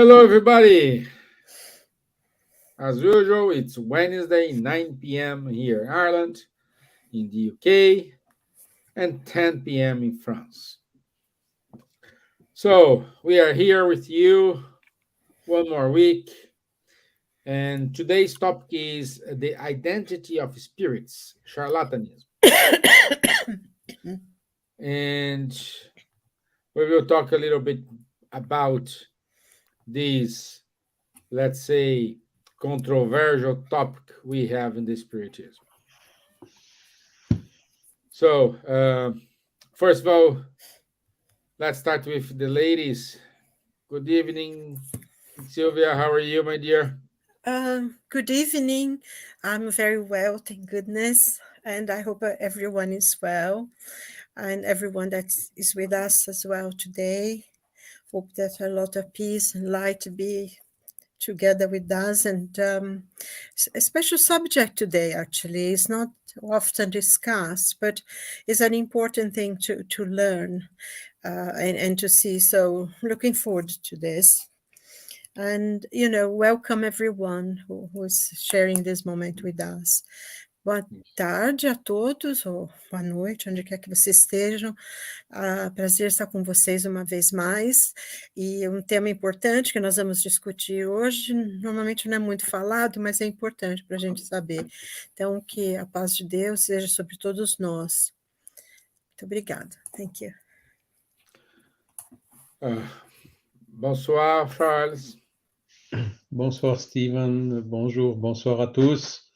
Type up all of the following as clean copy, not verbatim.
Hello, everybody. As usual, it's Wednesday, 9 p.m. here in Ireland, in the UK, and 10 p.m. in France. So, we are here with you one more week, and today's topic is the identity of spirits, charlatanism. And we will talk a little bit about this, let's say, controversial topic we have in the spiritism. So, first of all, let's start with the ladies. Good evening, Silvia. How are you, my dear? Good evening. I'm very well, thank goodness. And I hope everyone is well and everyone that is with us as well today. Hope that a lot of peace and light be together with us. And a special subject today, actually, is not often discussed, but is an important thing to learn and to see. So looking forward to this. And, welcome everyone who is sharing this moment with us. Boa tarde a todos, ou boa noite, onde quer que vocês estejam. Prazer estar com vocês uma vez mais. E um tema importante que nós vamos discutir hoje, normalmente não é muito falado, mas é importante para a gente saber. Então, que a paz de Deus seja sobre todos nós. Muito obrigada. Thank you. Bonsoir, Charles. Bonsoir Stevan, bonsoir à tous.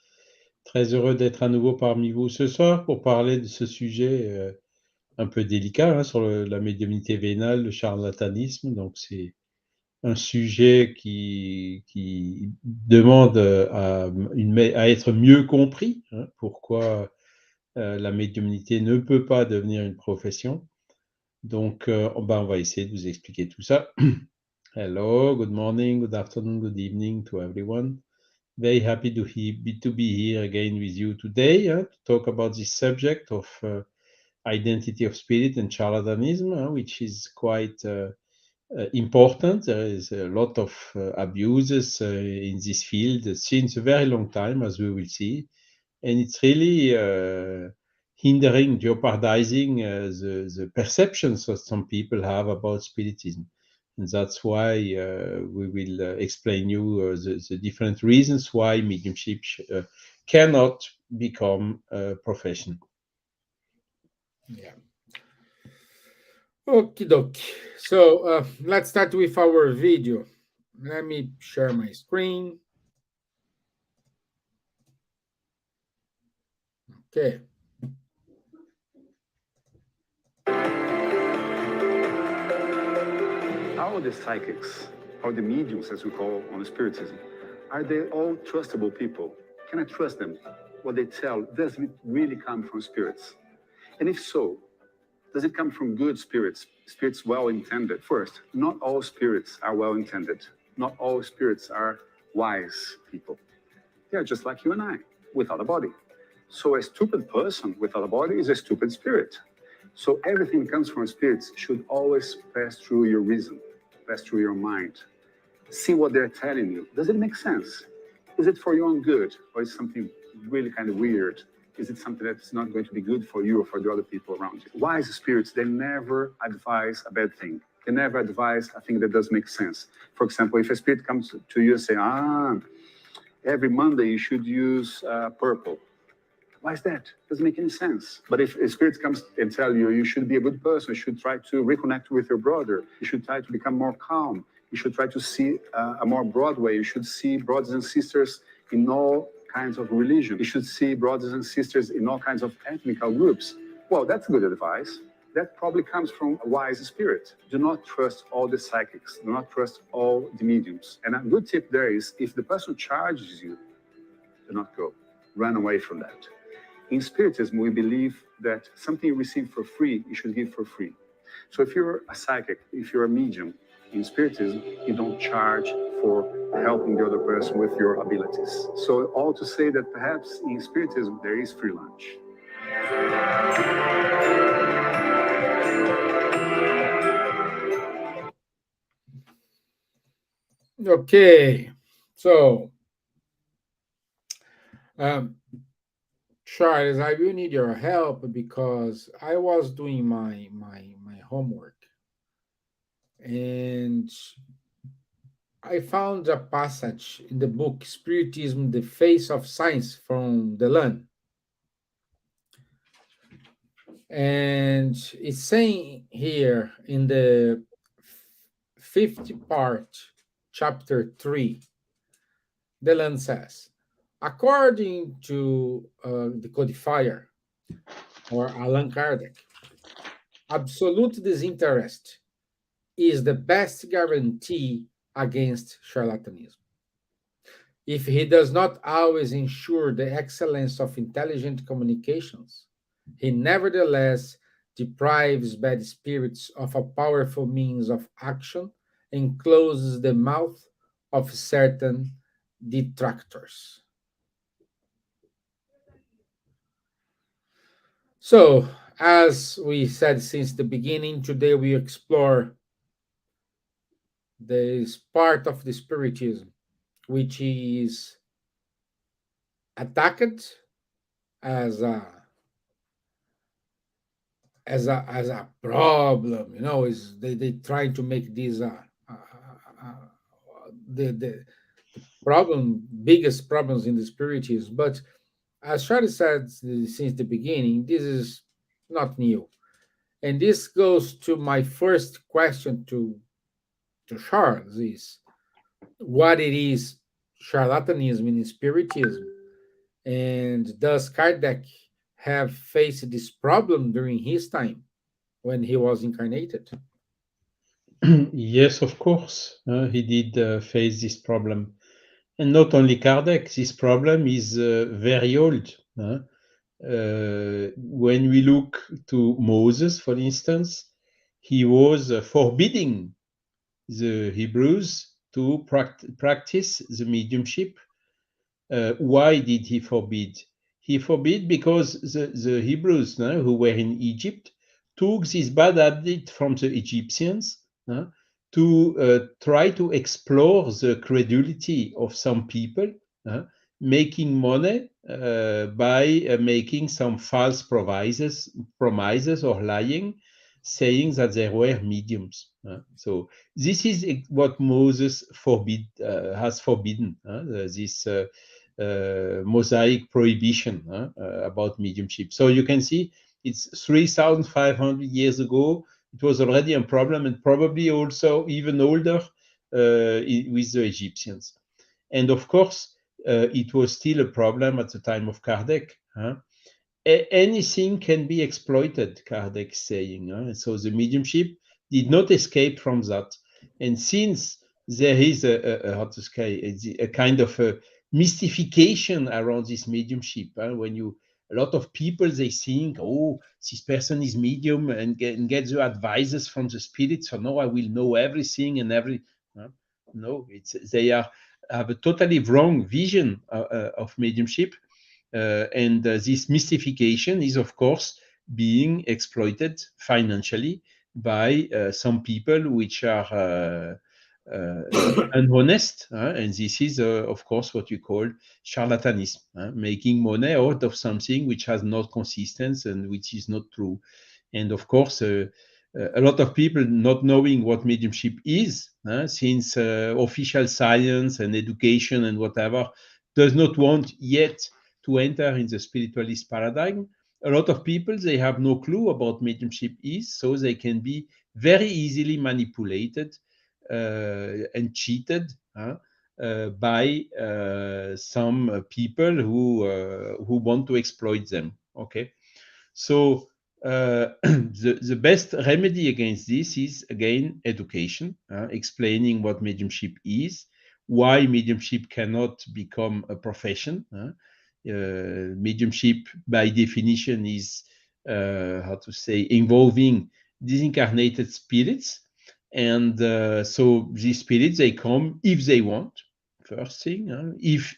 Très heureux d'être à nouveau parmi vous ce soir pour parler de ce sujet un peu délicat sur la médiumnité vénale, le charlatanisme. Donc c'est un sujet qui demande à être mieux compris. Pourquoi la médiumnité ne peut pas devenir une profession. Donc on va essayer de vous expliquer tout ça. Hello, good morning, good afternoon, good evening to everyone. Very happy to be here again with you today to talk about this subject of identity of spirit and charlatanism, which is quite important. There is a lot of abuses in this field since a very long time, as we will see. And it's really hindering, jeopardizing the perceptions that some people have about spiritism. And that's why we will explain you the different reasons why mediumship cannot become a profession. Yeah. Okie dokie. So let's start with our video. Let me share my screen. Okay. How are the psychics, or the mediums as we call on spiritism, are they all trustable people? Can I trust them? What they tell, does it really come from spirits? And if so, does it come from good spirits, spirits well-intended? First, not all spirits are well-intended. Not all spirits are wise people. They are just like you and I, without a body. So a stupid person without a body is a stupid spirit. So everything that comes from spirits should always pass through your reason, pass through your mind. See what they're telling you. Does it make sense? Is it for your own good? Or is something really kind of weird? Is it something that's not going to be good for you or for the other people around you? Wise spirits, they never advise a bad thing. They never advise a thing that does make sense. For example, if a spirit comes to you and say, every Monday you should use purple. Why is that? Doesn't make any sense. But if a spirit comes and tell you, you should be a good person, you should try to reconnect with your brother, you should try to become more calm, you should try to see a more broad way, you should see brothers and sisters in all kinds of religion, you should see brothers and sisters in all kinds of ethnical groups. Well, that's good advice. That probably comes from a wise spirit. Do not trust all the psychics. Do not trust all the mediums. And a good tip there is, if the person charges you, do not go. Run away from that. In Spiritism, we believe that something you receive for free, you should give for free. So if you're a psychic, if you're a medium, in Spiritism, you don't charge for helping the other person with your abilities. So all to say that perhaps in Spiritism, there is free lunch. Okay, so um, Charles, I will need your help because I was doing my homework and I found a passage in the book Spiritism: The Face of Science from Delan, and it's saying here in the fifth part, chapter 3, Delan says, according to the codifier or Allan Kardec, absolute disinterest is the best guarantee against charlatanism. If he does not always ensure the excellence of intelligent communications, he nevertheless deprives bad spirits of a powerful means of action and closes the mouth of certain detractors. So, as we said since the beginning, today we explore this part of the Spiritism which is attacked as a problem. Is they trying to make this the biggest problems in the spiritism. But as Charlie said since the beginning, this is not new. And this goes to my first question to Charles is what it is charlatanism in spiritism. And does Kardec have faced this problem during his time when he was incarnated? Yes, of course, he did face this problem. And not only Kardec, this problem is very old. When we look to Moses, for instance, he was forbidding the Hebrews to practice the mediumship. Why did he forbid? He forbid because the Hebrews who were in Egypt took this bad habit from the Egyptians to try to explore the credulity of some people, making money by making some false promises or lying, saying that they were mediums. So this is what Moses has forbidden, this Mosaic prohibition about mediumship. So you can see it's 3,500 years ago. It was already a problem, and probably also even older with the Egyptians. And of course, it was still a problem at the time of Kardec. Anything can be exploited, Kardec saying. So the mediumship did not escape from that. And since there is a kind of a mystification around this mediumship, when a lot of people, they think, oh, this person is medium and get the advices from the spirit, so now I will know everything and no, they have a totally wrong vision of mediumship. And this mystification is, of course, being exploited financially by some people which are honest, and this is, of course, what you call charlatanism, making money out of something which has no consistency and which is not true. And of course, a lot of people not knowing what mediumship is, since official science and education and whatever does not want yet to enter in the spiritualist paradigm. A lot of people, they have no clue about mediumship is, so they can be very easily manipulated and cheated by some people who want to exploit them. Okay, so the best remedy against this is again education, explaining what mediumship is, why mediumship cannot become a profession. Mediumship, by definition, is involving disincarnated spirits, and so these spirits, they come if they want. First thing, if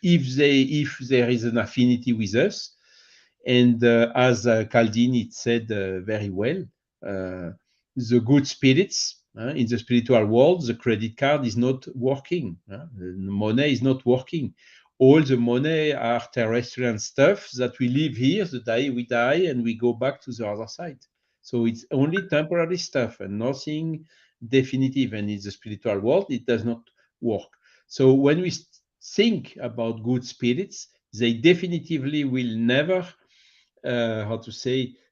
there is an affinity with us, and as Caldini said very well, the good spirits In the spiritual world, the credit card is not working. The money is not working. All the money are terrestrial stuff that we live here, the day we die, and we go back to the other side. So it's only temporary stuff and nothing definitive. And in the spiritual world, it does not work. So when we think about good spirits, they definitively will never,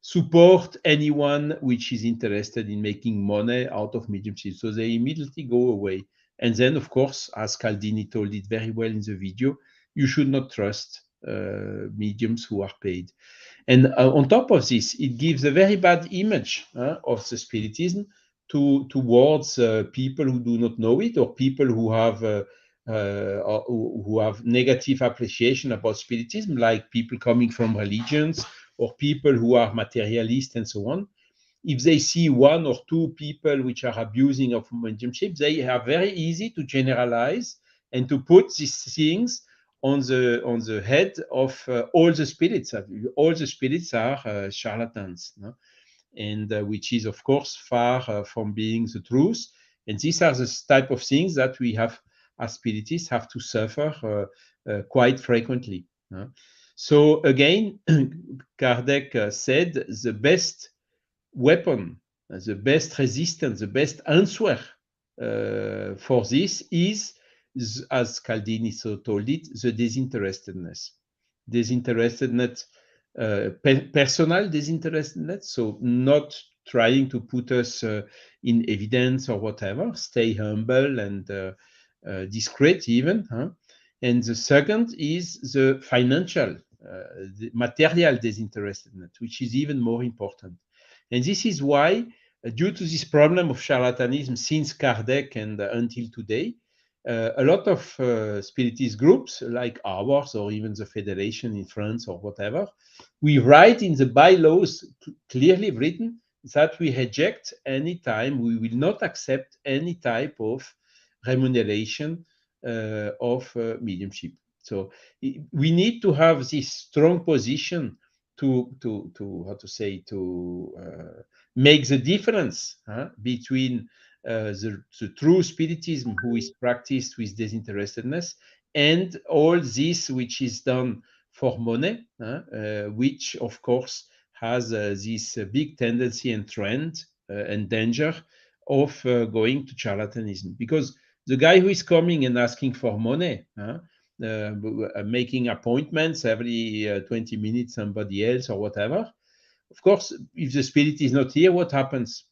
support anyone which is interested in making money out of mediumship. So they immediately go away. And then, of course, as Caldini told it very well in the video, you should not trust mediums who are paid. And on top of this, it gives a very bad image of the Spiritism towards people who do not know it, or people who have negative appreciation about Spiritism, like people coming from religions or people who are materialist and so on. If they see one or two people which are abusing of mediumship, they are very easy to generalize and to put these things on the head of all the spirits. All the spirits are charlatans, no? And which is, of course, far from being the truth. And these are the type of things that we have, as spiritists, have to suffer quite frequently. So again, Kardec said the best weapon, the best resistance, the best answer for this is, as Caldini so told it, the disinterestedness. Disinterestedness, personal disinterestedness, so not trying to put us in evidence or whatever, stay humble and discreet even. And the second is the financial, the material disinterestedness, which is even more important. And this is why, due to this problem of charlatanism since Kardec and until today, a lot of spiritist groups like ours, or even the Federation in France or whatever, we write in the bylaws, clearly written, that we reject any time, we will not accept any type of remuneration of mediumship. So we need to have this strong position to make the difference between the true spiritism, who is practiced with disinterestedness, and all this which is done for money, which of course has this big tendency and trend and danger of going to charlatanism. Because the guy who is coming and asking for money, making appointments every 20 minutes, somebody else or whatever, of course, if the spirit is not here, what happens?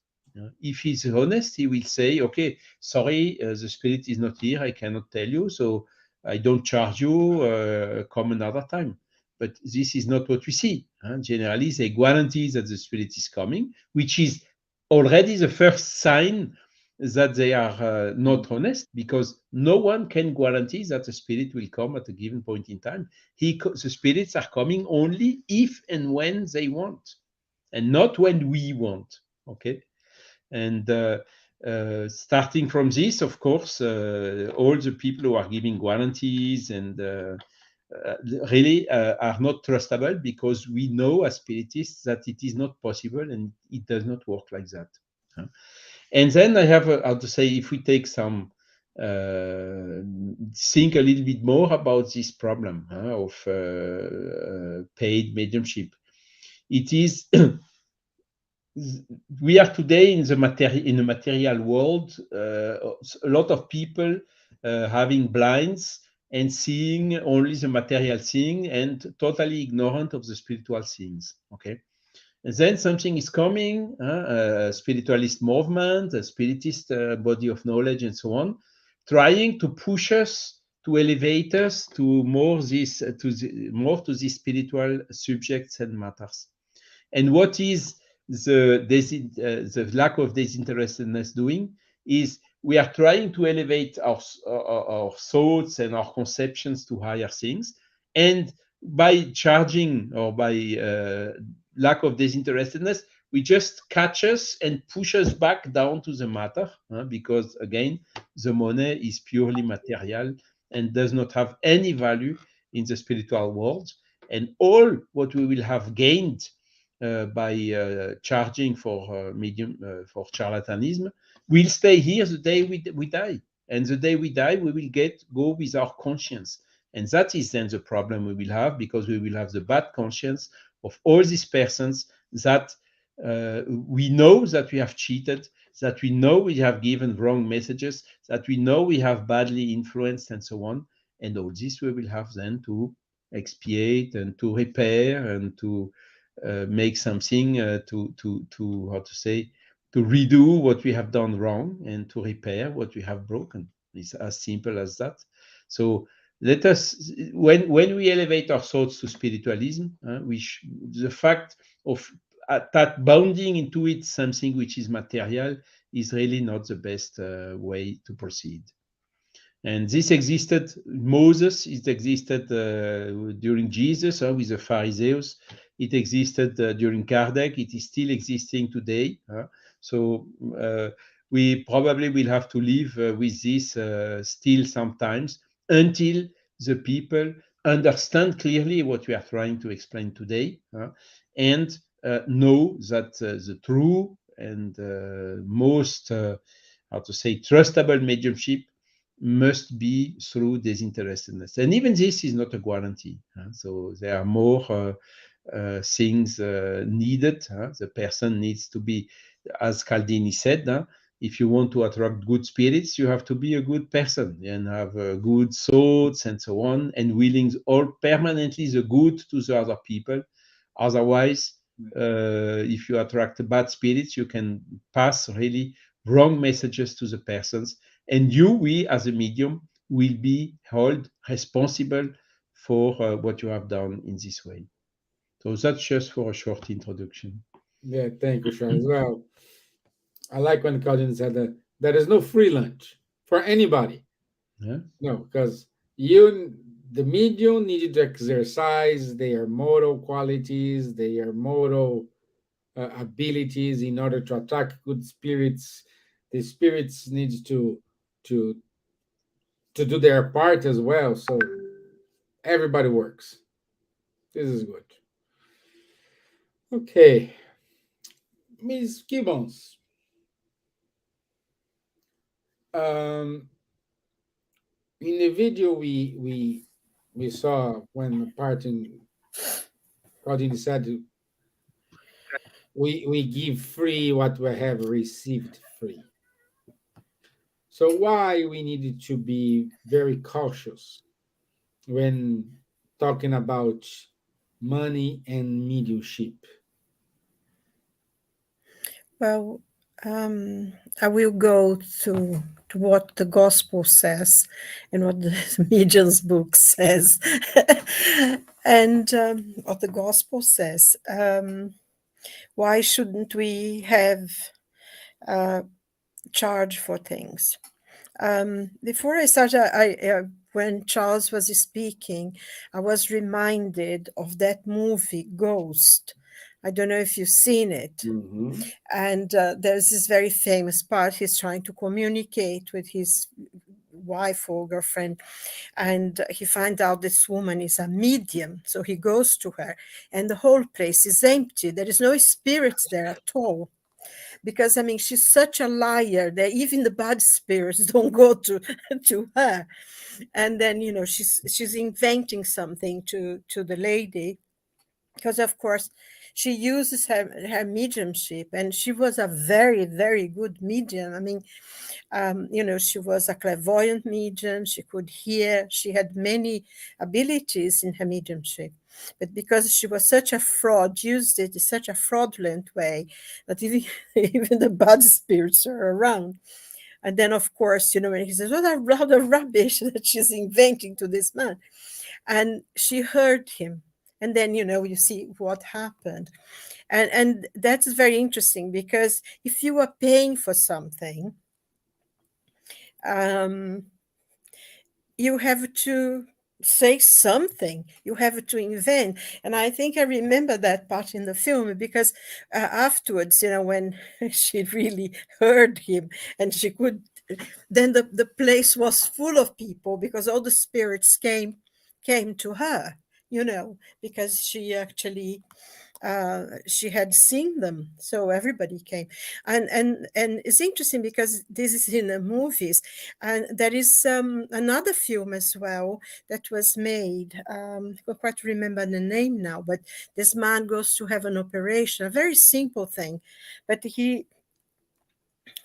If he's honest, he will say, okay, sorry, the spirit is not here, I cannot tell you, so I don't charge you, come another time. But this is not what we see. Generally, they guarantee that the spirit is coming, which is already the first sign that they are not honest, because no one can guarantee that the spirit will come at a given point in time. The spirits are coming only if and when they want, and not when we want. Okay, and starting from this, of course, all the people who are giving guarantees and really are not trustable, because we know as spiritists that it is not possible and it does not work like that. And then I have how to say, if we take some think a little bit more about this problem of paid mediumship. It is we are today in the material world, a lot of people having blinds and seeing only the material thing and totally ignorant of the spiritual things. Okay. And then something is coming, a spiritualist movement, a spiritist body of knowledge, and so on, trying to push us, to elevate us to more to these spiritual subjects and matters. And what is the lack of disinterestedness doing is we are trying to elevate our thoughts and our conceptions to higher things, and by charging or by lack of disinterestedness, we just catch us and push us back down to the matter, because again, the money is purely material and does not have any value in the spiritual world. And all what we will have gained by charging for medium for charlatanism will stay here the day we die. And the day we die, we will go with our conscience. And that is then the problem we will have, because we will have the bad conscience of all these persons that we know that we have cheated, that we know we have given wrong messages, that we know we have badly influenced, and so on. And all this we will have then to expiate and to repair and to make something to how to say, to redo what we have done wrong and to repair what we have broken. It's as simple as that. So let us, when we elevate our thoughts to spiritualism, the fact of that bounding into it something which is material is really not the best way to proceed. And this existed, Moses, it existed during Jesus with the Pharisees. It existed during Kardec. It is still existing today. So we probably will have to live with this still sometimes, until the people understand clearly what we are trying to explain today, and know that the true and most, how to say, trustable mediumship must be through disinterestedness. And even this is not a guarantee. So there are more things needed. The person needs to be, as Caldini said, if you want to attract good spirits, you have to be a good person and have good thoughts and so on, and willing all permanently the good to the other people. Otherwise, if you attract bad spirits, you can pass really wrong messages to the persons, and we as a medium will be held responsible for what you have done in this way. So that's just for a short introduction. Yeah, thank you, Sean. As well, I like when Claudine said that there is no free lunch for anybody. Yeah. No, because the medium needed to exercise their moral qualities, their moral abilities in order to attract good spirits. The spirits need to do their part as well. So everybody works. This is good. Okay, Ms. Gibbons. In the video we saw when parting, Claudine said we give free what we have received free. So why we needed to be very cautious when talking about money and mediumship? Well, I will go to what the gospel says and what the medium's book says. And what the gospel says. Why shouldn't we have charge for things? Before I started, when Charles was speaking, I was reminded of that movie Ghost. I don't know if you've seen it. Mm-hmm. And there's this very famous part. He's trying to communicate with his wife or girlfriend, and he finds out this woman is a medium. So he goes to her, and the whole place is empty. There is no spirits there at all. Because, I mean, she's such a liar that even the bad spirits don't go to her. And then, you know, she's inventing something to the lady, because, of course, she uses her mediumship, and she was a very, very good medium. I mean, you know, she was a clairvoyant medium. She could hear. She had many abilities in her mediumship. But because she was such a fraud, used it in such a fraudulent way that even the bad spirits are around. And then, of course, you know, when he says, what a rather rubbish that she's inventing to this man. And she heard him. And then, you know, you see what happened. And that's very interesting, because if you are paying for something, you have to say something, you have to invent. And I think I remember that part in the film, because afterwards, you know, when she really heard him and she could, then the place was full of people, because all the spirits came to her, you know, because she actually she had seen them, so everybody came. And it's interesting because this is in the movies, and there is another film as well that was made. I can't quite remember the name now, but this man goes to have an operation, a very simple thing, but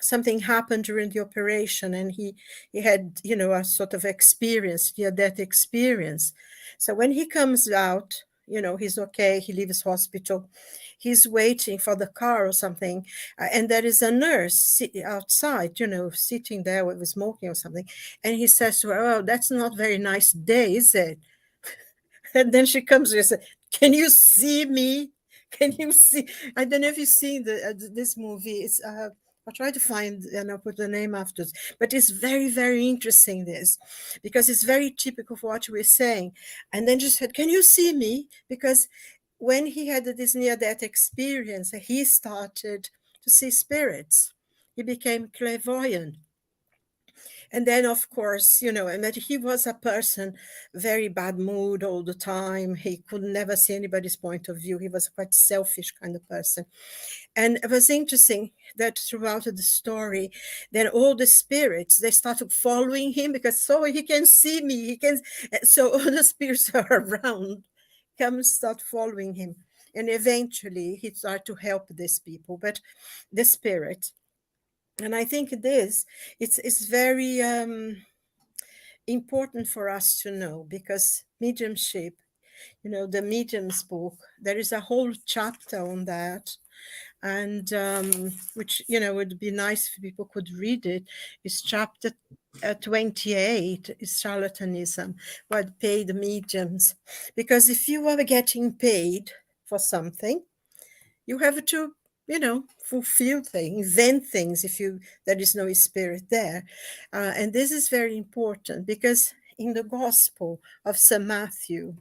something happened during the operation, and he had, you know, a sort of experience, near-death experience. So when he comes out, you know, he's okay, he leaves hospital, he's waiting for the car or something, and there is a nurse outside, you know, sitting there with smoking or something, and he says to her, "Oh, that's not very nice day, is it?" And then she comes and says, "Can you see me? Can you see?" I don't know if you've seen this movie. It's I'll try to find and I'll put the name afterwards. But it's very, very interesting, this, because it's very typical for what we're saying. And then she said, "Can you see me?" Because when he had this near-death experience, he started to see spirits. He became clairvoyant. And then, of course, you know, and that he was a person, very bad mood all the time. He could never see anybody's point of view. He was a quite selfish kind of person. And it was interesting that throughout the story, then all the spirits, they started following him because so he can see me. He can. So all the spirits are around, come start following him. And eventually he started to help these people. But the spirit, and I think it's very important for us to know, because mediumship, you know, the medium's book, there is a whole chapter on that, and which, you know, would be nice if people could read it. It's chapter 28 is Charlatanism, what paid mediums, because if you are getting paid for something, you have to, you know, fulfill things, invent things if there is no spirit there. And this is very important, because in the Gospel of St. Matthew,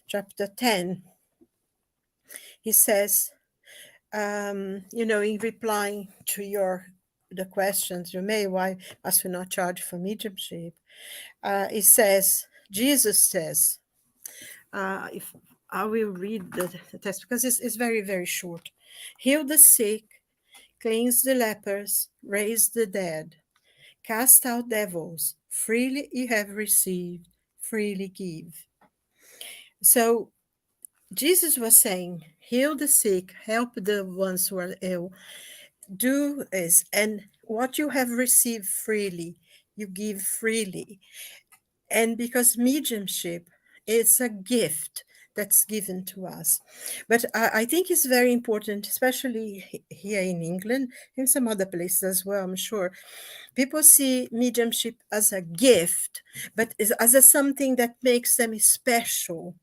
chapter 10, he says, you know, in replying to the questions you may, why must we not charge for mediumship? He says, Jesus says, if I will read the text because it's very, very short. "Heal the sick, cleanse the lepers, raise the dead, cast out devils. Freely you have received, freely give." So Jesus was saying, heal the sick, help the ones who are ill, do this, and what you have received freely, you give freely. And because mediumship is a gift that's given to us. But I think it's very important, especially here in England, in some other places as well, I'm sure. People see mediumship as a gift, but as something that makes them special,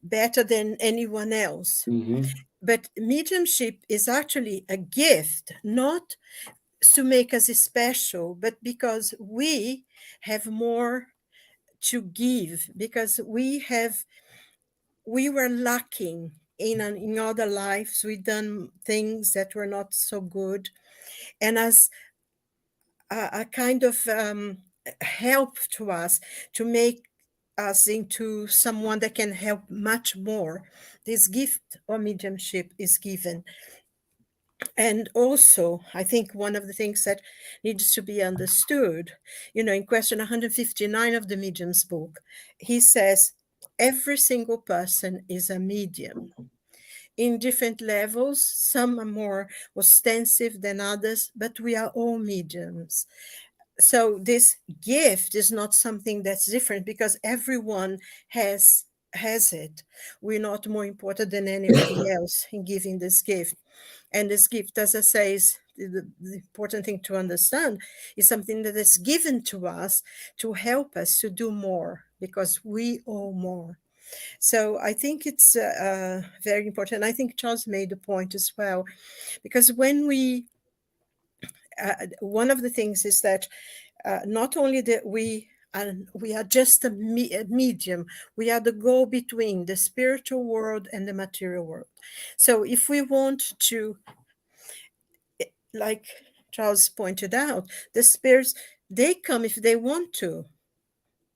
better than anyone else. Mhm. But mediumship is actually a gift, not to make us special, but because we have more to give, because we were lacking in other lives. We done things that were not so good, and as a kind of help to us to make us into someone that can help much more, this gift of mediumship is given. And also, I think one of the things that needs to be understood, you know, in question 159 of the Medium's book, he says, every single person is a medium in different levels. Some are more ostensive than others, but we are all mediums. So this gift is not something that's different, because everyone has it. We're not more important than anybody else in giving this gift. And this gift, as I say, is the important thing to understand, is something that is given to us to help us to do more, because we owe more. So I think it's very important. I think Charles made a point as well, because when one of the things is that not only that we are just a medium, we are the go-between the spiritual world and the material world. So if we want to, like Charles pointed out, the spirits, they come if they want to.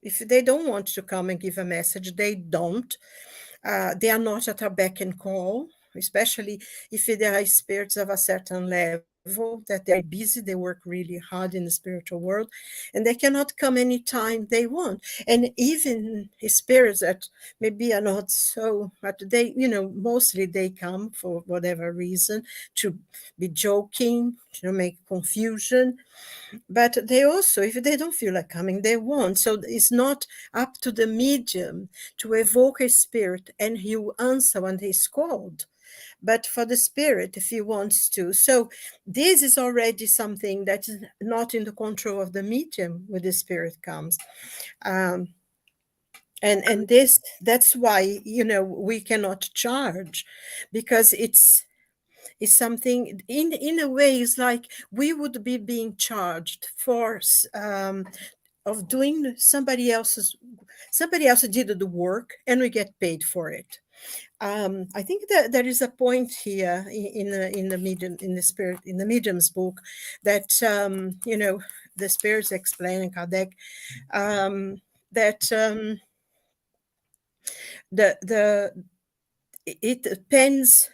If they don't want to come and give a message, they don't. They are not at our beck and call. especially if there are spirits of a certain level, that they're busy, they work really hard in the spiritual world, and they cannot come anytime they want. And even spirits that maybe are not so, but they, mostly they come for whatever reason, to be joking, make confusion. But they also, if they don't feel like coming, they won't. So it's not up to the medium to evoke a spirit and he will answer when he's called, but for the spirit if he wants to. So this is already something that is not in the control of the medium when the spirit comes. And that's why, we cannot charge, because it's something, in a way, it's like we would be being charged for of doing somebody else did the work, and we get paid for it. I think that there is a point here in the medium, in the spirit, in the medium's book, that the spirits explain in Kardec, that it depends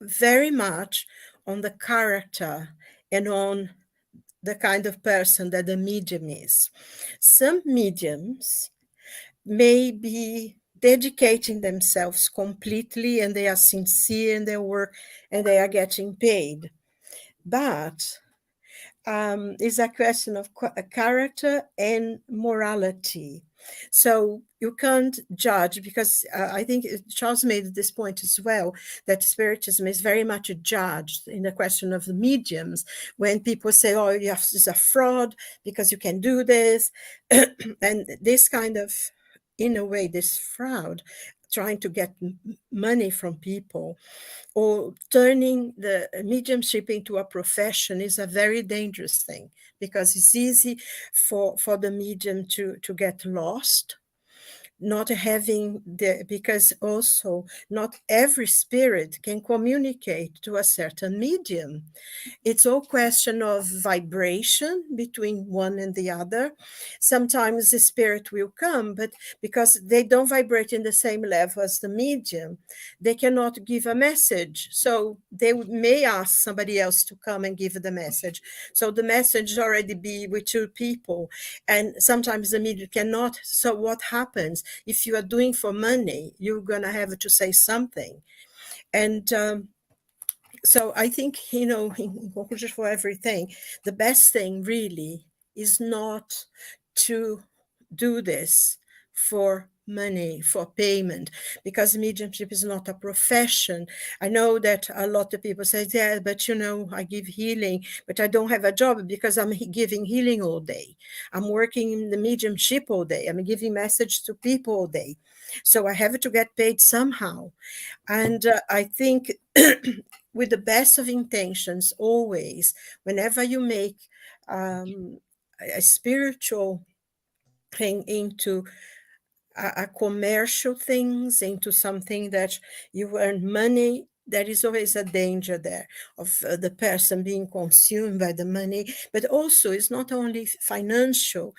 very much on the character and on the kind of person that the medium is. Some mediums may be dedicating themselves completely, and they are sincere in their work, and they are getting paid. But it's a question of character and morality. So you can't judge, because I think Charles made this point as well, that Spiritism is very much judged in the question of the mediums. When people say, oh, yes, it's a fraud because you can do this, and this kind of, in a way, this fraud, trying to get money from people, or turning the mediumship into a profession, is a very dangerous thing, because it's easy for the medium to get lost, not having because also not every spirit can communicate to a certain medium. It's all question of vibration between one and the other. Sometimes the spirit will come, but because they don't vibrate in the same level as the medium, they cannot give a message. So they may ask somebody else to come and give the message. So the message already be with two people, and sometimes the medium cannot. So what happens? If you are doing for money, you're going to have to say something. And so I think, in conclusion for everything, the best thing really is not to do this for money, for payment, because mediumship is not a profession. I know that a lot of people say, yeah, but I give healing, but I don't have a job because I'm giving healing all day. I'm working in the mediumship all day. I'm giving message to people all day. So I have to get paid somehow. And I think with the best of intentions, always, whenever you make a spiritual thing into a commercial things, into something that you earn money, there is always a danger there of the person being consumed by the money. But also, it's not only financial,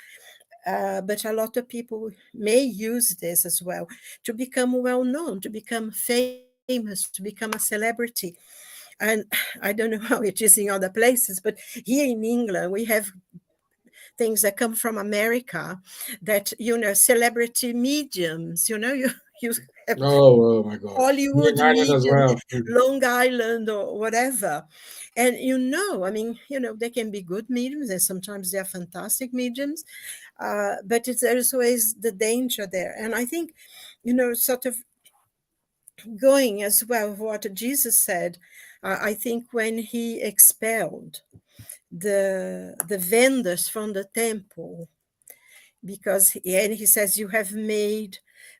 but a lot of people may use this as well to become well-known, to become famous, to become a celebrity. And I don't know how it is in other places, but here in England, we have things that come from America that, celebrity mediums, you have Oh my God. Hollywood United as mediums, well. Long Island or whatever. And, they can be good mediums, and sometimes they're fantastic mediums, but there's always the danger there. And I think, sort of going as well what Jesus said, I think when he expelled the vendors from the temple, because he says, you have made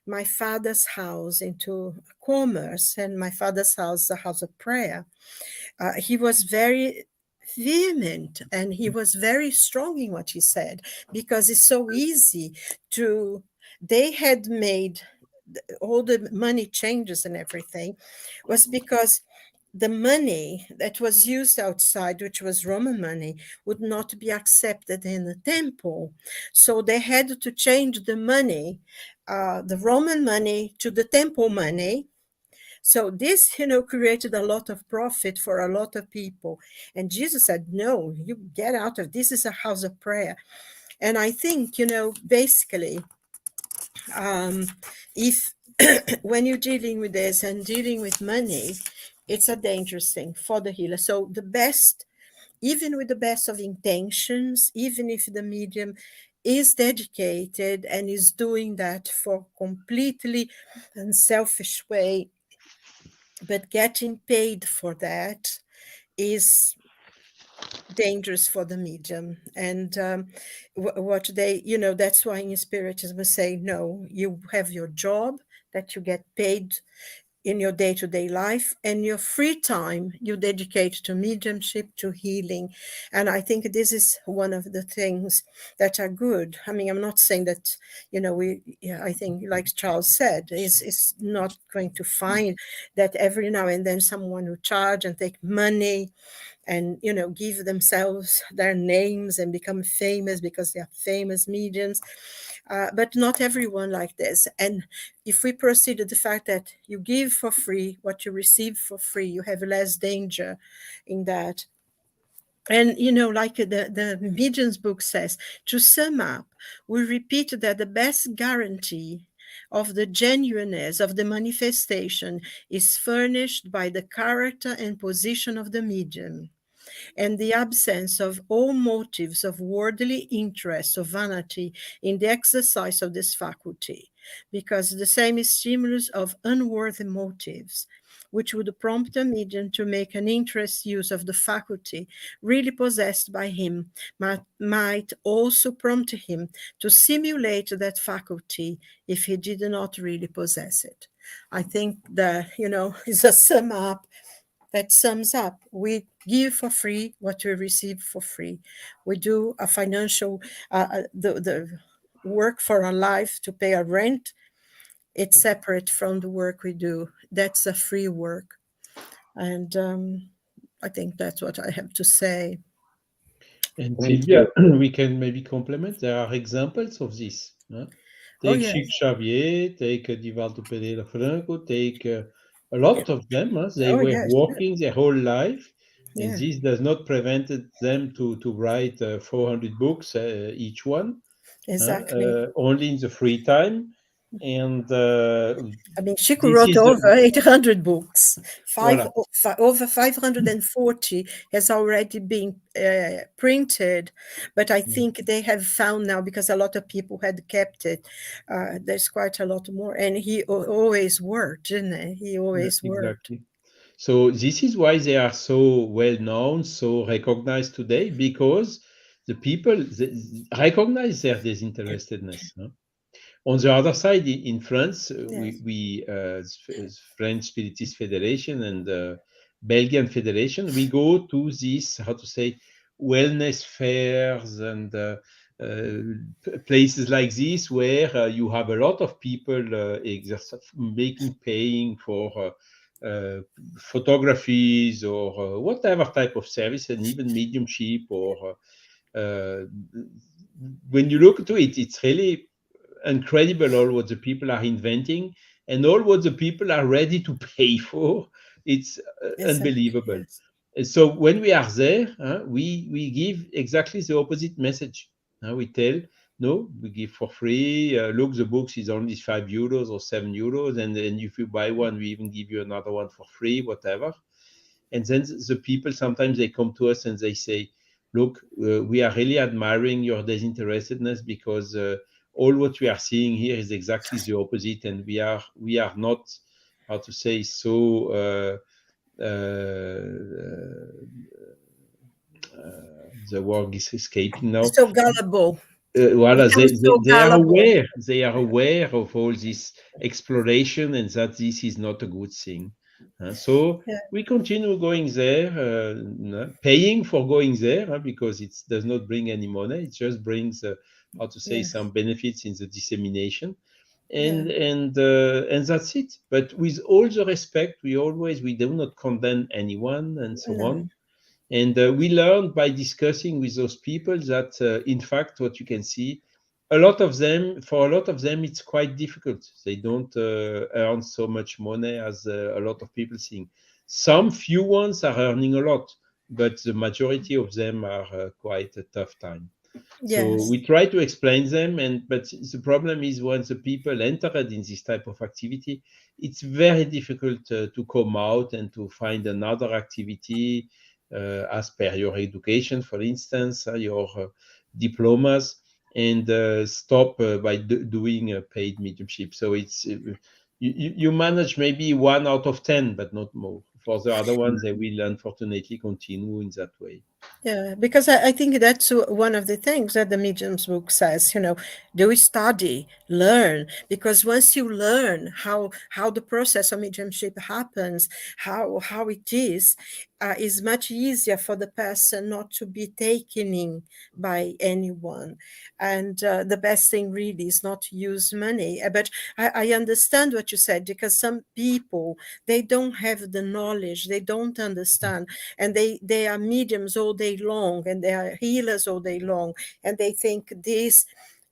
my father's house into commerce, and my father's house a house of prayer. He was very vehement, and he was very strong in what he said, because it's so easy they had made all the money changes and everything, was because the money that was used outside, which was Roman money, would not be accepted in the temple. So they had to change the money, the Roman money, to the temple money, So this, created a lot of profit for a lot of people. And Jesus said, no, you get out of this is a house of prayer. And I think, basically, if when you're dealing with this and dealing with money, it's a dangerous thing for the healer. So the best, even with the best of intentions, even if the medium is dedicated and is doing that for completely unselfish way, but getting paid for that is dangerous for the medium. And what they, that's why in spiritism we say, no, you have your job that you get paid in your day-to-day life, and your free time you dedicate to mediumship, to healing. And I think this is one of the things that are good. I mean, I'm not saying that, I think, like Charles said, is not going to find that every now and then someone will charge and take money and give themselves their names and become famous because they are famous mediums, but not everyone like this. And if we proceed to the fact that you give for free what you receive for free, you have less danger in that. And like the medium's book says, to sum up, we repeat that the best guarantee of the genuineness of the manifestation is furnished by the character and position of the medium, and the absence of all motives of worldly interest or vanity in the exercise of this faculty, because the same stimulus of unworthy motives, which would prompt a medium to make an interest use of the faculty really possessed by him, might also prompt him to simulate that faculty if he did not really possess it. I think that, is a sum up that sums up. We give for free what we receive for free. We do a financial, the work for our life to pay our rent. It's separate from the work we do. That's a free work. And I think that's what I have to say. And Thank Silvia, we can maybe complement. There are examples of this. Take yes. Chic Xavier, take Divaldo Pereira Franco, take a lot of them. They were Yes. working their whole life, and Yeah. this does not prevent them to write 400 books each one, Exactly. only in the free time. And I mean, she this wrote is over 800 books. voilà. Over 540 has already been printed, but I think they have found now, because a lot of people had kept it, there's quite a lot more. And he always worked, didn't he? He always worked. Exactly. So this is why they are so well known, so recognized today, because the people recognize their disinterestedness. On the other side, in France, Yes. we French Spiritist Federation and Belgian Federation, we go to these, how to say, wellness fairs and places like this where you have a lot of people paying for photographies or whatever type of service, and even mediumship or when you look to it, it's really incredible all what the people are inventing and all what the people are ready to pay for. It's unbelievable. Yes. So when we are there, we give exactly the opposite message. We tell, no, we give for free. Look, the books is only €5 or €7, and then if you buy one, we even give you another one for free, whatever. And then the people, sometimes they come to us and they say, look, we are really admiring your disinterestedness, because all what we are seeing here is exactly the opposite, and we are not, how to say, so the word is escaping now. So gullible. Voilà, So they are gullible. aware. They are aware of all this exploration and that this is not a good thing. So Yeah. we continue going there, paying for going there, because it does not bring any money. It just brings, how to say, Yes. some benefits in the dissemination, Yeah. and that's it. But with all the respect, we do not condemn anyone and so No. on. And we learned by discussing with those people that, in fact, what you can see, a lot of them, for a lot of them, it's quite difficult. They don't earn so much money as a lot of people think. Some few ones are earning a lot, but the majority of them are quite a tough time. So Yes. we try to explain them, but the problem is when the people entered in this type of activity, it's very difficult to come out and to find another activity as per your education, for instance, your diplomas, and stop by doing a paid mediumship. So it's you manage maybe 1 out of 10, but not more. For the other ones, they will unfortunately continue in that way. Yeah, because I think that's one of the things that the mediums book says, do we study, learn? Because once you learn how the process of mediumship happens, how it is much easier for the person not to be taken in by anyone. And the best thing really is not to use money. But I understand what you said, because some people, they don't have the knowledge, they don't understand, and they are mediums all day long, and they are healers all day long, and they think this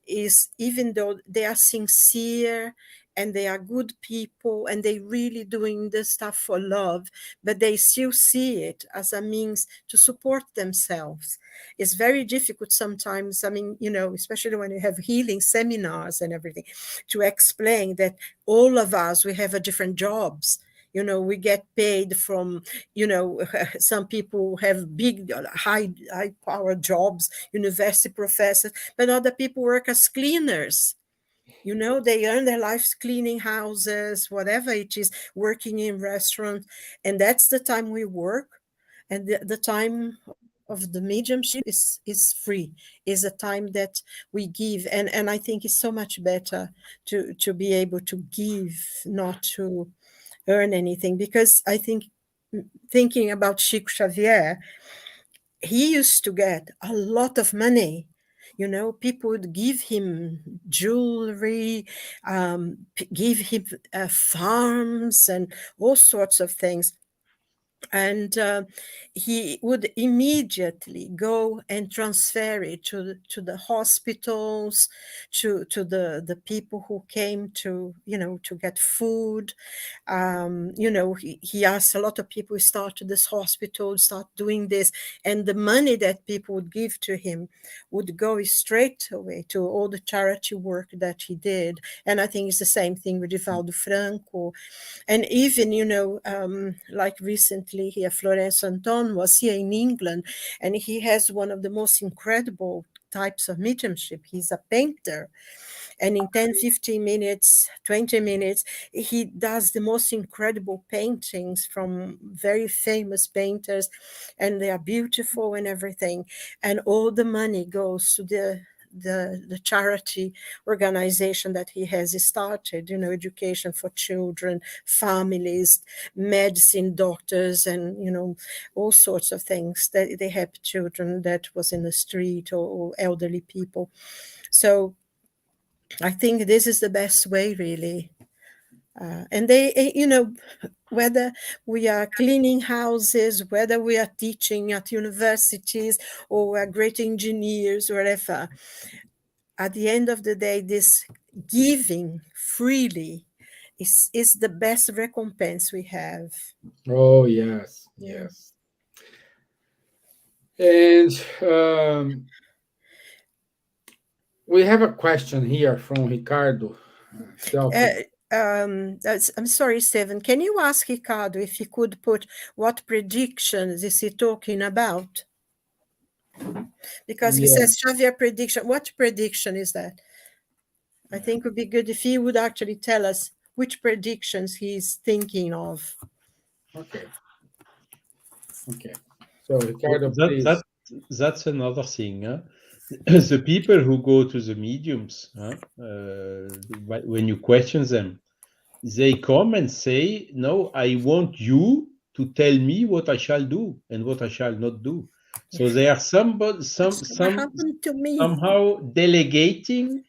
is, even though they are sincere and they are good people and they really doing this stuff for love, but they still see it as a means to support themselves. It's very difficult sometimes, I mean, especially when you have healing seminars and everything, to explain that all of us, we have a different jobs. We get paid from, some people have big, high power jobs, university professors, but other people work as cleaners. They earn their lives cleaning houses, whatever it is, working in restaurants. And that's the time we work. And the time of the mediumship is free, is a time that we give. And I think it's so much better to be able to give, not to earn anything. Because I think, thinking about Chico Xavier, he used to get a lot of money. People would give him jewelry, give him farms and all sorts of things. And he would immediately go and transfer it to the hospitals, to the people who came to get food. He asked a lot of people, start this hospital, start doing this, and the money that people would give to him would go straight away to all the charity work that he did. And I think it's the same thing with Divaldo Franco. And even, like recently here, Florence Anton was here in England, and he has one of the most incredible types of mediumship. He's a painter. And in 10, 15 minutes, 20 minutes, he does the most incredible paintings from very famous painters, and they are beautiful and everything. And all the money goes to the charity organization that he has started, education for children, families, medicine, doctors, and, all sorts of things that they help children that was in the street, or elderly people. So I think this is the best way, really. And they, whether we are cleaning houses, whether we are teaching at universities, or we are great engineers, wherever, at the end of the day, this giving freely is the best recompense we have. Oh, yes, Yeah. yes. And we have a question here from Ricardo. I'm sorry, Stevan. Can you ask Ricardo if he could put what predictions is he talking about? Because he says Xavier prediction. What prediction is that? I think it would be good if he would actually tell us which predictions he's thinking of. Okay. So Ricardo, please. That's another thing. Huh? The people who go to the mediums, when you question them, they come and say, "No, I want you to tell me what I shall do and what I shall not do." So they are What happened to me? somehow delegating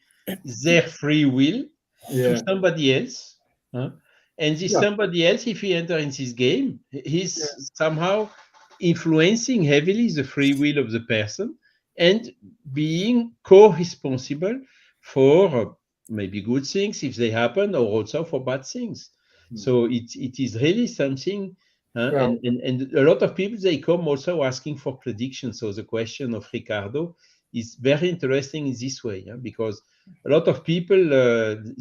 their free will to somebody else. And this somebody else, if he enters in this game, he's somehow influencing heavily the free will of the person and being co-responsible for maybe good things if they happen, or also for bad things. So it is really something. Well, And a lot of people, they come also asking for predictions. So the question of Ricardo is very interesting in this way, because a lot of people,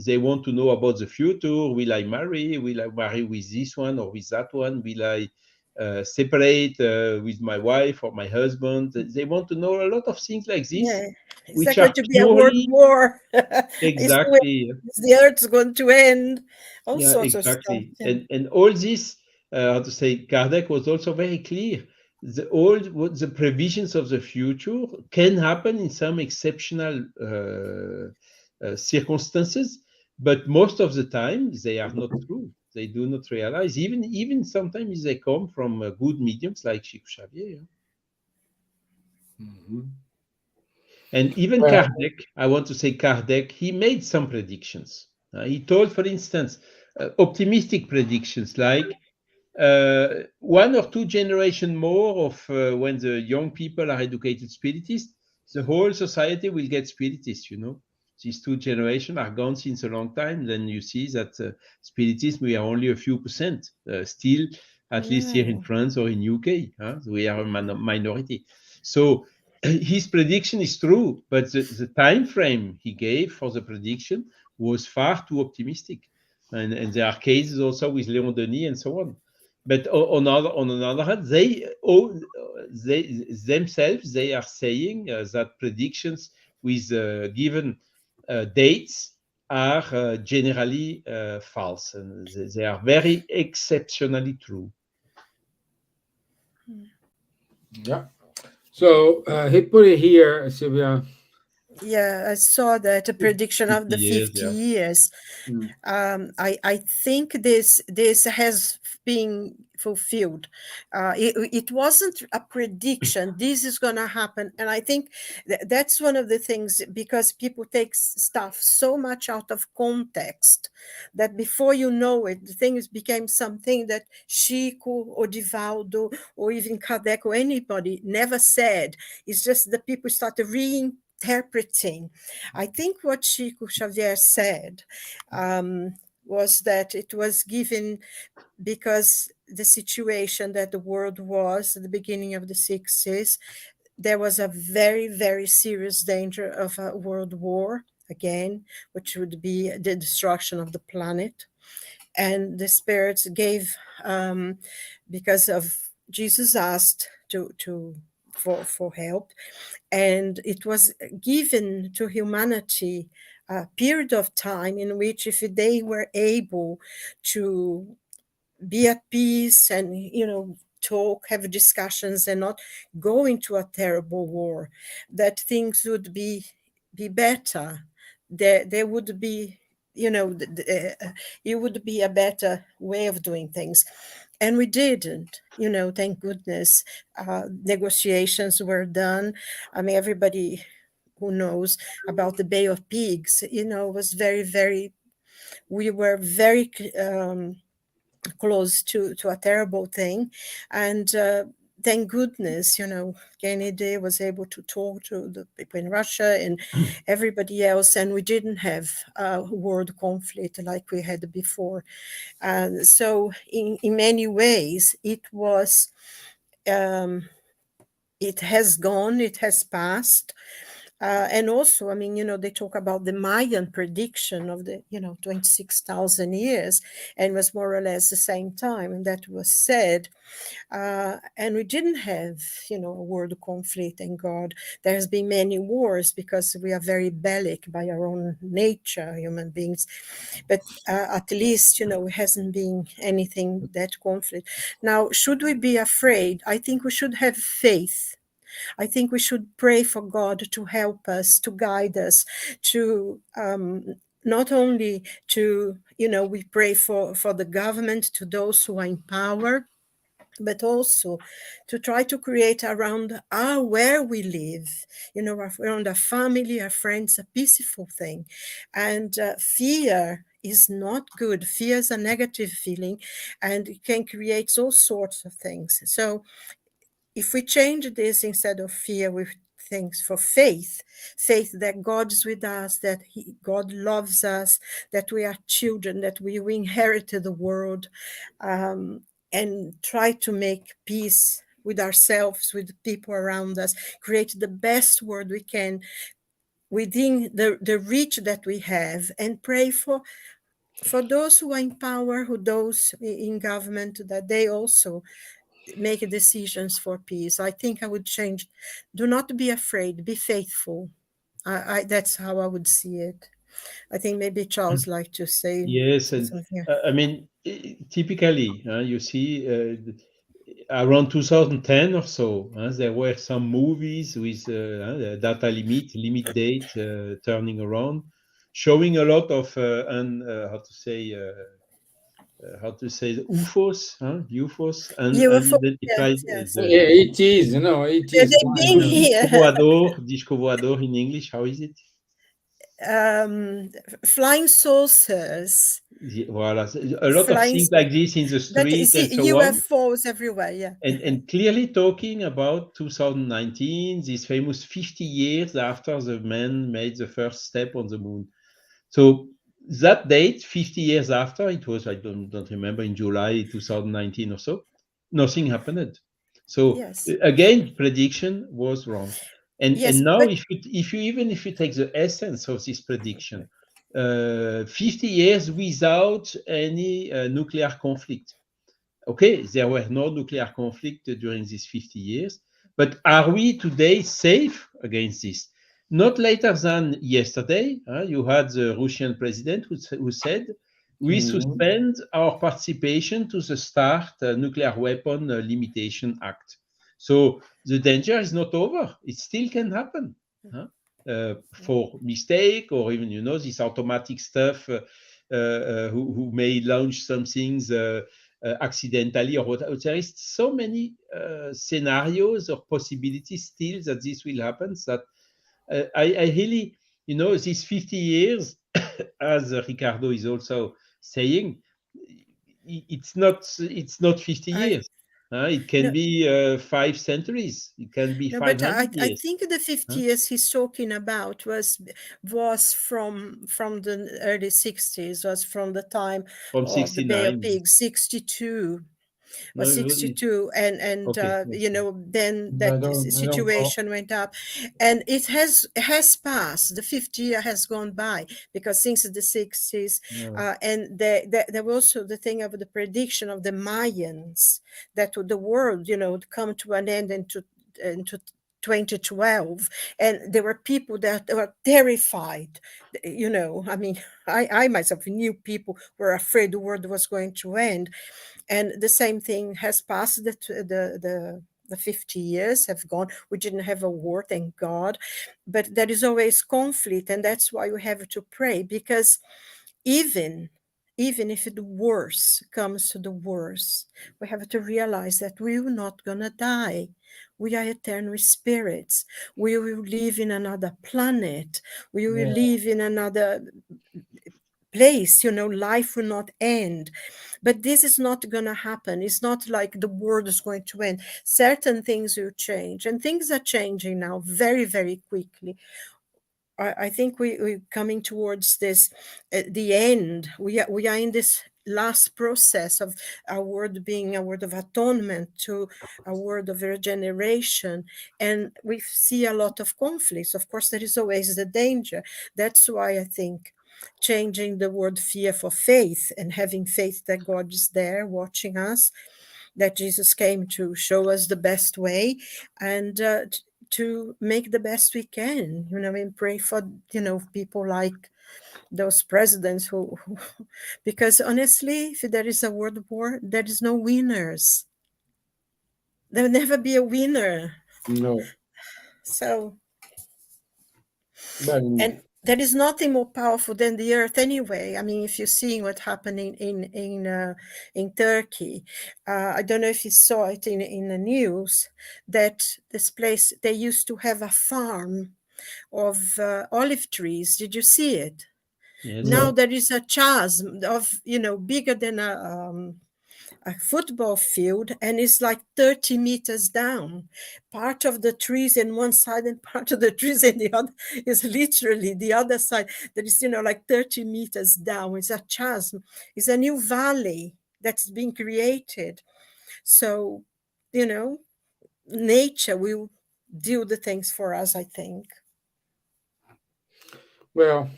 they want to know about the future. Will I marry? Will I marry with this one or with that one? Will I separate with my wife or my husband? They want to know a lot of things like this, Yeah. Is there which going are to be a world purely war? exactly. Is the earth going to end? All Yeah, sorts of stuff. exactly. Yeah. And all this, how to say, Kardec was also very clear. What the previsions of the future can happen in some exceptional circumstances, but most of the time they are not true. They do not realize. Even sometimes they come from good mediums like Chico Xavier. mhm. And even Well, Kardec, I want to say Kardec, he made some predictions. He told, for instance, optimistic predictions like 1 or 2 generations more of when the young people are educated spiritists, the whole society will get spiritists, These 2 generations are gone since a long time. Then you see that spiritism, we are only a few percent still, at least here in Yeah. France or in UK. We are a minority. So his prediction is true, but the time frame he gave for the prediction was far too optimistic. And there are cases also with Léon Denis and so on. But on another hand, they themselves, they are saying that predictions with given dates are generally false, and they are very exceptionally true. yeah. So he put it here, Silvia. Yeah, I saw that a prediction 50 of the years, 50 yeah. years. Mm. I think this has been fulfilled. It wasn't a prediction. This is going to happen, and I think that's one of the things, because people take stuff so much out of context that before you know it, the things became something that Chico or Divaldo or even Kardec or anybody never said. It's just that people started reinterpreting. I think what Chico Xavier said was that it was given because the situation that the world was at the beginning of the 60s, there was a very, very serious danger of a world war again, which would be the destruction of the planet. And the spirits gave, because of Jesus asked for help, and it was given to humanity a period of time in which, if they were able to be at peace and talk, have discussions, and not go into a terrible war, that things would be better. There would be, it would be a better way of doing things. And we didn't, thank goodness. Negotiations were done. I mean, everybody who knows about the Bay of Pigs, was very, very, we were very close to a terrible thing. And thank goodness, Kennedy was able to talk to the people in Russia and everybody else, and we didn't have a world conflict like we had before. So in many ways, it was, it has gone, it has passed. And also, I mean, they talk about the Mayan prediction of the, 26,000 years, and was more or less the same time, and that was said. And we didn't have, a world conflict, thank God. There has been many wars because we are very bellic by our own nature, human beings. But at least, it hasn't been anything that conflict. Now, should we be afraid? I think we should have faith. I think we should pray for God to help us, to guide us, to not only to, we pray for the government, to those who are in power, but also to try to create around where we live, around our family, our friends, a peaceful thing. And fear is not good. Fear is a negative feeling, and it can create all sorts of things. So if we change this, instead of fear, we things, for faith that God is with us, that God loves us, that we are children, that we inherited the world, and try to make peace with ourselves, with the people around us, create the best world we can within the reach that we have, and pray for those who are in power, who those in government, that they also make decisions for peace. I think I would change. Do not be afraid. Be faithful. That's how I would see it. I think maybe Charles like to say Yes, and something. I mean, typically, you see, around 2010 or so, there were some movies with data limit date turning around, showing a lot of how to say the UFOs, UFOs, UFO, unidentified yes. Yeah, it is, it is They've been flying. here. disco voador in English. How is it? Flying saucers, Voilà, a lot of flying. things like this in the That street is and so on. UFOs everywhere. Yeah. And clearly talking about 2019, this famous 50 years after the man made the first step on the moon. So that date, 50 years after, it was, I don't remember, in July 2019 or so, nothing happened. So Yes. again, prediction was wrong. And Yes, now, but if you take the essence of this prediction, 50 years without any nuclear conflict. Okay, there were no nuclear conflict during these 50 years, but are we today safe against this? Not later than yesterday, you had the Russian president who said, we suspend our participation to the START Nuclear Weapon Limitation Act. So the danger is not over. It still can happen for mistake, or even, this automatic stuff who may launch some things accidentally or what. There is so many scenarios or possibilities still that this will happen, that I really, these 50 years, as Ricardo is also saying, it's not 50 years. It can no, be 5 centuries. It can be no, but 500 I years. think the 50 years he's talking about was from the early 60s, was from the time From of the Bay of 69. Pigs, 62. No, Was 62, and okay. then I that don't know. situation went up, and it has passed. The 50 year has gone by, because since the 60s, and there was also the thing of the prediction of the Mayans, that the world would come to an end into 2012, and there were people that were terrified. I mean, I myself knew people were afraid the world was going to end. And the same thing has passed. The 50 years have gone. We didn't have a war, thank God, but there is always conflict, and that's why we have to pray, because even if the worst comes to the worst, we have to realize that we are not going to die. We are eternal spirits. We will live in another planet. We will live in another place. Life will not end. But this is not going to happen. It's not like the world is going to end. Certain things will change, and things are changing now very, very quickly. I think we're coming towards this, the end. We are in this last process of our word being a word of atonement to a word of regeneration, and we see a lot of conflicts. Of course, there is always the danger. That's why I think changing the word fear for faith, and having faith that God is there watching us, that Jesus came to show us the best way, and to make the best we can, and pray for, people like those presidents who because honestly, if there is a world war, there is no winners. There will never be a winner. No. So, But and there is nothing more powerful than the earth anyway. I mean, if you're seeing what's happening in Turkey, I don't know if you saw it in the news, that this place, they used to have a farm of olive trees. Did you see it? Yes, Now there is a chasm of, bigger than a football field, and it's like 30 meters down. Part of the trees in one side and part of the trees in the other is literally the other side. That is, like 30 meters down. It's a chasm. It's a new valley that's being created. So, nature will do the things for us, I think. Well,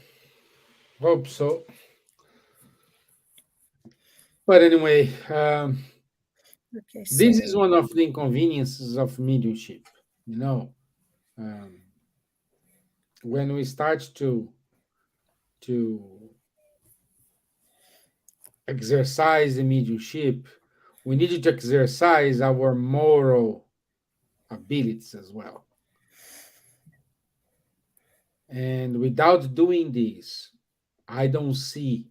hope so. But anyway, Okay, this so is one of the inconveniences of mediumship. Um, when we start to exercise the mediumship, we need to exercise our moral abilities as well. And without doing this, I don't see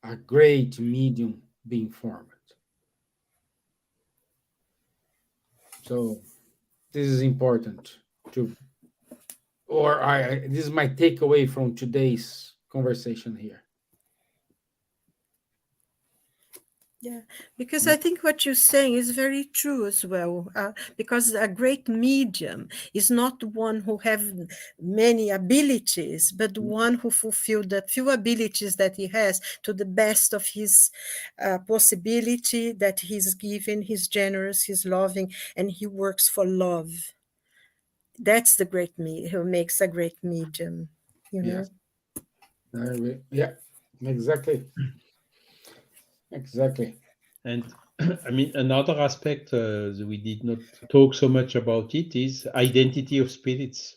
a great medium being formed. So this is important to, or this is my takeaway from today's conversation here. yeah, because I think what you're saying is very true as well. Because a great medium is not one who have many abilities, but one who fulfill the few abilities that he has to the best of his possibility, that he's given, he's generous, he's loving, and he works for love. That's the great medium who makes a great medium, Yes. Yeah, exactly. Exactly. And I mean, another aspect that we did not talk so much about it is identity of spirits.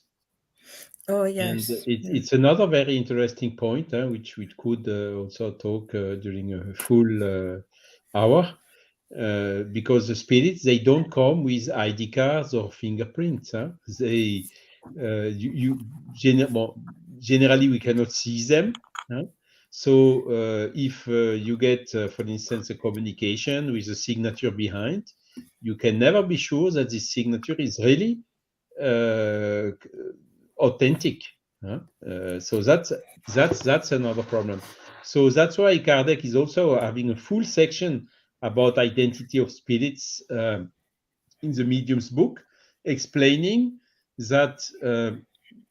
Oh, And yes. it's another very interesting point, which we could also talk during a full hour, because the spirits, they don't come with ID cards or fingerprints. They generally we cannot see them. So if you get, for instance, a communication with a signature behind, you can never be sure that this signature is really authentic. So that's another problem. So that's why Kardec is also having a full section about identity of spirits in the Medium's book, explaining that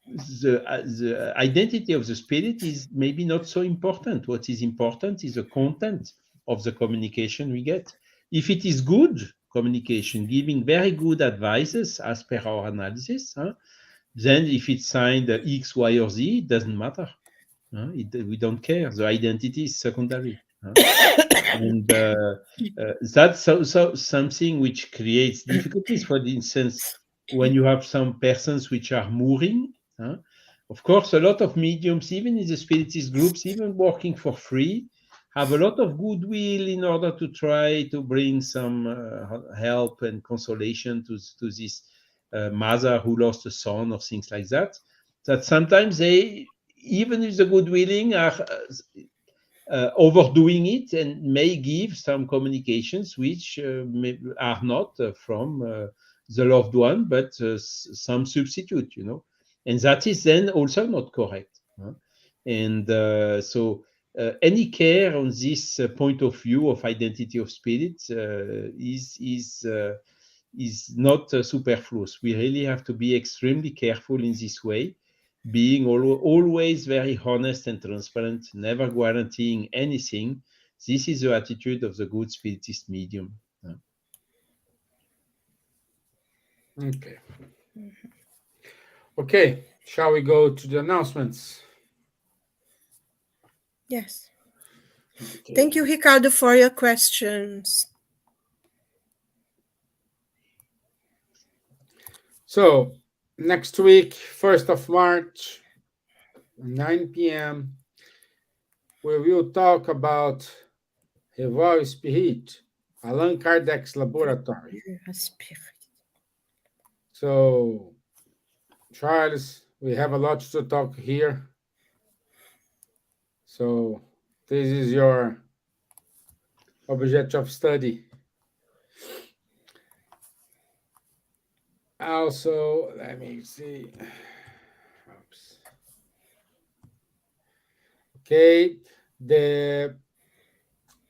the identity of the spirit is maybe not so important. What is important is the content of the communication we get. If it is good communication, giving very good advices as per our analysis, then if it's signed X, Y, or Z, it doesn't matter. We don't care. The identity is secondary. And that's something which creates difficulties. For instance, when you have some persons which are mooring, of course, a lot of mediums, even in the spiritist groups, even working for free, have a lot of goodwill in order to try to bring some help and consolation to this mother who lost a son or things like that. That sometimes they, even with the good willing, are overdoing it and may give some communications which are not from the loved one, but some substitute, and that is then also not correct. And so any care on this point of view of identity of spirit is not superfluous. We really have to be extremely careful in this way, being always very honest and transparent, never guaranteeing anything. This is the attitude of the good spiritist medium. Okay. Okay, shall we go to the announcements? Yes. Okay. Thank you, Ricardo, for your questions. So next week, 1st of March, 9 p.m., we will talk about Revoir Spirit, Allan Kardec's laboratory. So, Charles, we have a lot to talk here. So, this is your object of study. Also, let me see. Oops. Okay, the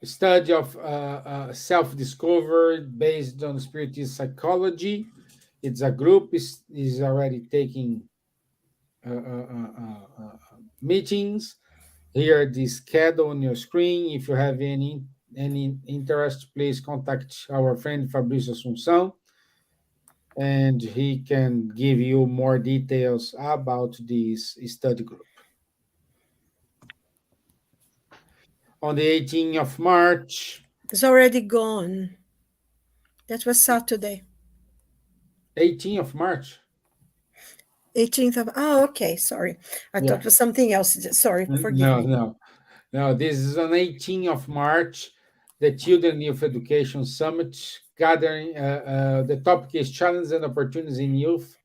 study of self-discovery based on spiritist psychology. It's a group is already taking meetings. Here, the schedule on your screen. If you have any interest, please contact our friend Fabrício Assunção, and he can give you more details about this study group. On the 18th of March. It's already gone. That was Saturday. 18th of March. 18th of, okay, sorry. I thought it was something else. Sorry, forgive me. No, this is on 18th of March, the Children Youth Education Summit gathering. The topic is Challenges and Opportunities in Youth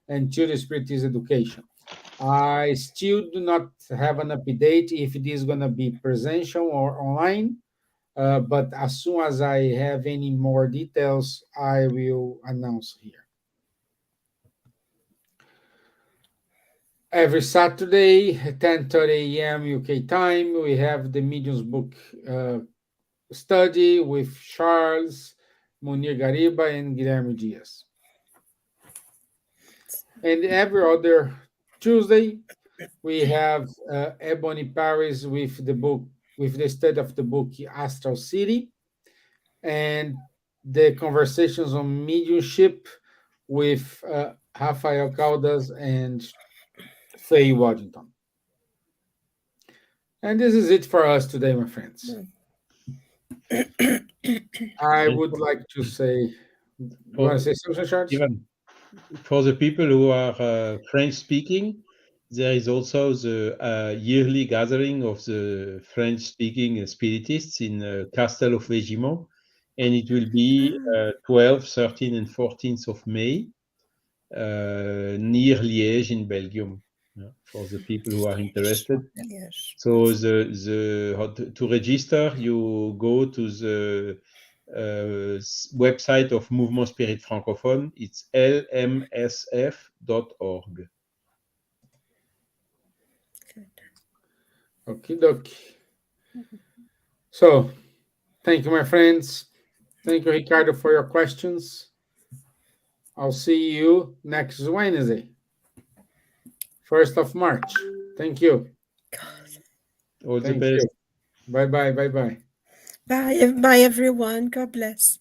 and Children Spiritist Education. I still do not have an update if it is going to be presential or online, but as soon as I have any more details, I will announce here. Every Saturday, 10:30 a.m. UK time, we have the Mediums book study with Charles, Munir Gariba, and Guilherme Dias. And every other Tuesday, we have Ebony Paris with the study of the book Astral City, and the conversations on mediumship with Rafael Caldas and Faye Waddington. And this is it for us today, my friends. I would like to say, you want to say something, Charles? Even for the people who are French-speaking, there is also the yearly gathering of the French-speaking spiritists in Castel of Végimont, and it will be 12th, 13th, and 14th of May near Liège in Belgium. For the people who are interested. Yes. So to register, you go to the website of Mouvement Spirit Francophone. It's lmsf.org. Okie dokie. So, thank you, my friends. Thank you, Ricardo, for your questions. I'll see you next Wednesday, 1st of March. Thank you. All the best. Bye-bye. Bye, everyone. God bless.